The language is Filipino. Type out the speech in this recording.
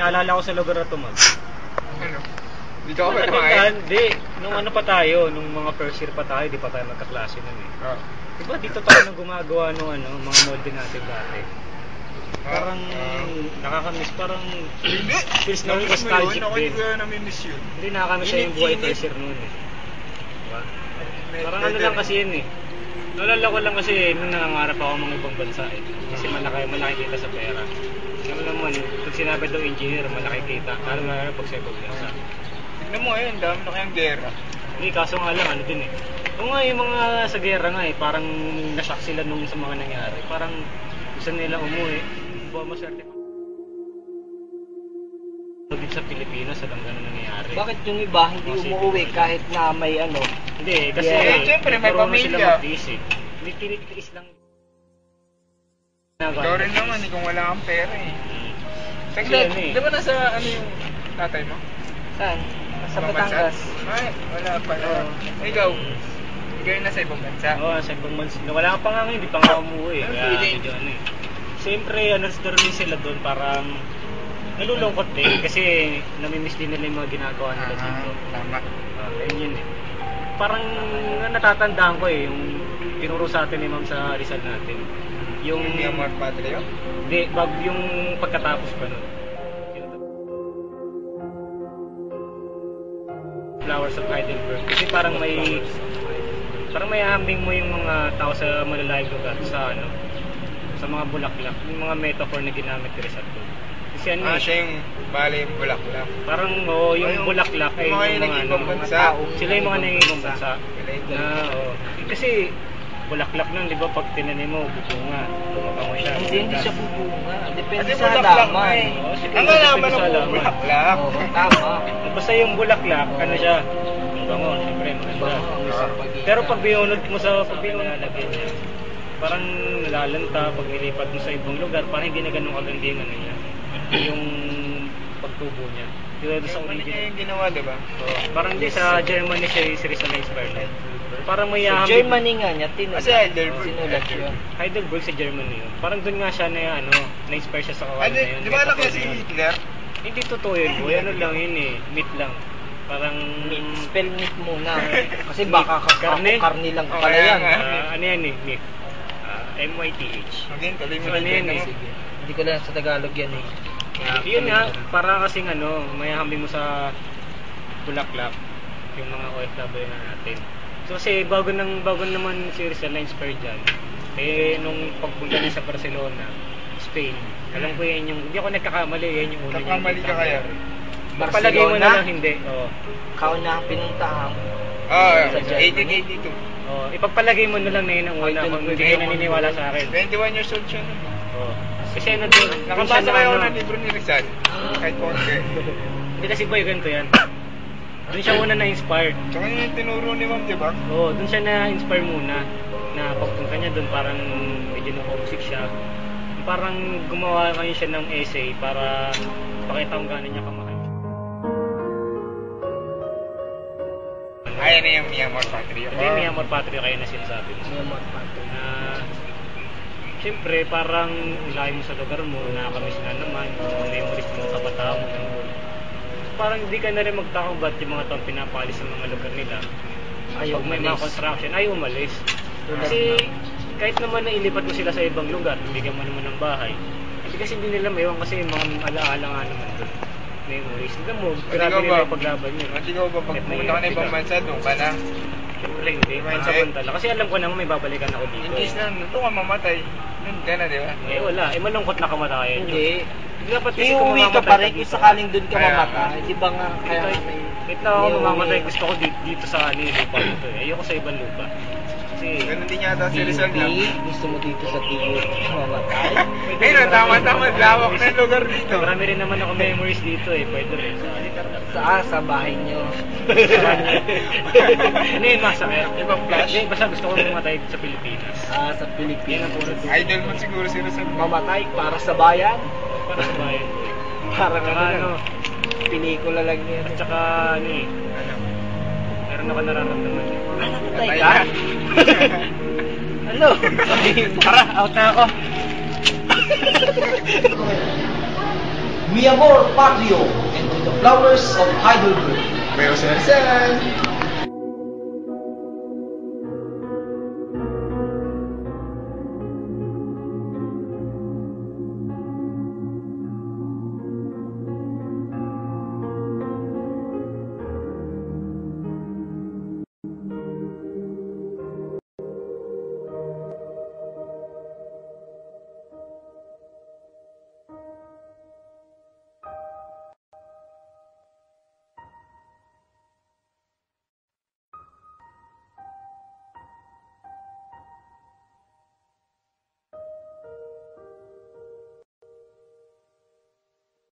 naalala ko sa lugar na to, mag. Ano? Dito ka ba naman? Hindi. Nung ano pa tayo, nung mga first year pa tayo, di pa tayo magkaklase nun eh. Diba dito tayo nang gumagawa nung ano, mga molde natin dati. Parang nakakamiss, parang feels na nostalgic din. Ako hindi ko namimiss yun. Hindi nakakamiss siya yung buhay first year noon eh. Diba? Parang ano lang kasi yun eh. Nalala ko lang kasi nung nangangarap ako mga ibang bansa eh. Kasi malaki kita sa pera. Ano naman, pag sinabi daw engineer, malaki kita. Lalo na pag sa ibang bansa. Tignan mo ngayon, dami na kayang gera. Hindi, kaso nga lang, ano din eh. Oo nga, yung mga sa gera nga eh, parang nashock sila nung sa mga nangyari. Parang gusto nila umuwi. Buwa maswerte pa. Dito sa Pilipinas, alam ganun nangyayari. Bakit yung iba hindi umuwi kahit na may ano? Hindi, kasi siyempre may pamilya. Hindi tinitiis lang. Ikaw rin naman kung wala kang pera eh. Saglit, di ba nasa ano yung tatay mo? Saan? Sa Batangas. Ay, wala pa. Ikaw yung nasa ibang bansa? Oo, nasa ibang bansa. Wala pa nga ngayon, hindi pa nga umuwi. Kaya medyo ano eh. Siyempre, ano rin sila doon, parang nalulungkot din kasi namimiss din nila yung mga ginagawa nila dito. Tama. Yun eh. Parang natatandaan ko eh, yung tinuro sa atin ni Ma'am sa Rizal natin. Yung Amor Patrio? Hindi, yung pagkatapos pa nun. Flowers of Heidelberg. Kasi parang may ahambing mo yung mga tao sa malalayong lugar sa ano, sa mga bulaklak, yung mga metaphor na ginamit ni Rizal doon. Kasi ano siya yung bali yung bulaklak. Parang yung bulaklak ay yung mga bansa. Sila yung mga nangingibang bansa. Kasi bulaklak nun, di ba, pag tinanim mo, bubunga. Bumaba mo siya. Hindi siya bubunga. Depende sa halaman. Ang halaman ng bulaklak. Tama. Basta yung bulaklak, ano siya? Ang bango, siyempre, maganda. Pero pag binunod mo sa pagbilalagyan niya, parang nalalanta pag nilipat mo sa ibang lugar, parang hindi na ganun kaganda yung ano niya. Yung pagtubo niya. Dito sa original. Yung ginawa, di ba? Parang di sa Germany siya series na inspired na. Parang may sa Germany nga niya, kasi sinulat yun. Heidelberg sa Germany yun. Parang doon nga siya na na-inspire siya sa kawalan na yun. Di ba alam si Hitler? Hindi totoo yun, boy. Ano lang yun eh, meat lang. Parang spell meat muna. Kasi baka karne lang pala yan. Ano yan eh, meat. M-Y-T-H. Again, tuloy mo ano yan eh. Hindi ko lang sa Tagalog yan eh. Yun nga, para kasing may hambing mo sa bulaklak, yung mga OFW na natin. So kasi bago naman si Rizal na inspired dyan, nung pagpunta niya sa Barcelona, Spain, alam ko yan yung, hindi ako nagkakamali, yan yung una niya. Nagkakamali ka kaya? Palagay mo na lang hindi. Kaunang pinuntahan. 1882. Ipagpalagay mo na lang na yun ang una kung hindi kayo naniniwala sa akin. 21 years old siya. Kasi doon, nakabasa kayo ng libro ni Rizal. Kahit konti. Hindi kasi boy, ganito yan. Doon siya una na-inspired. Tsaka yung tinuro ni Ma'am, di ba? Oo, doon siya na-inspire muna. Na pagpunta niya doon, parang medyo na-homesick siya. Parang gumawa ngayon siya ng essay para pakita kung gano'n niya kamahal. Ayan na yung Mi Amor Patrio. Hindi, Mi Amor Patrio kayo na sinasabi mo. Mi Amor Patrio. Siyempre, parang layo mo sa lugar mo, nakakamiss na naman, mga memories mo sa kabataan mo. Parang hindi ka na rin magtakong ba't yung mga taong pinapalis sa mga lugar nila. Pag may mga construction, ay umalis. Kasi kahit naman na ilipat mo sila sa ibang lugar, bigyan mo naman ng bahay. Kasi hindi nila maiwan kasi yung mga alaala nga naman doon. Memories. Tignan mo, grabe nila yung paglaban nyo. Hindi ko ba pag pumunta ka na ibang bansa doon ka na? Siyempre hindi, pansamantala. Kasi alam ko naman may babalikan ako dito. Hindi na, ito ka mamatay. Doon ka na, di ba? Wala. Malungkot na kamatayan nyo. Hindi. Dapat kasi iuwi ka pa rin kung sakaling doon ka mamatay. Di ba nga? Kahit na ako mamamatay, gusto ko dito sa lupa nito eh. Ayoko sa ibang lupa. Kasi ganun din yata si Rizal lang. Gusto mo dito sa tigil mamatay? Ayun, tama-tama, lawak na yung lugar dito. Marami rin naman ako memories dito eh. Pwede rin. Sa bahay nyo. Ano yun, masakit? Ibang flash? Hindi, basta gusto ko mamatay sa Pilipinas. Sa Pilipinas. Idol mo siguro si Rizal. Mamatay para sa bayan? Para sa bayan. Para ano, pelikula lang yan. At saka ano eh. Meron ako nararamdaman eh. Namatay ka? Ano? Tara, out na ako. Mi Amor Patrio, and to the flowers of Heidelberg. Pero sir,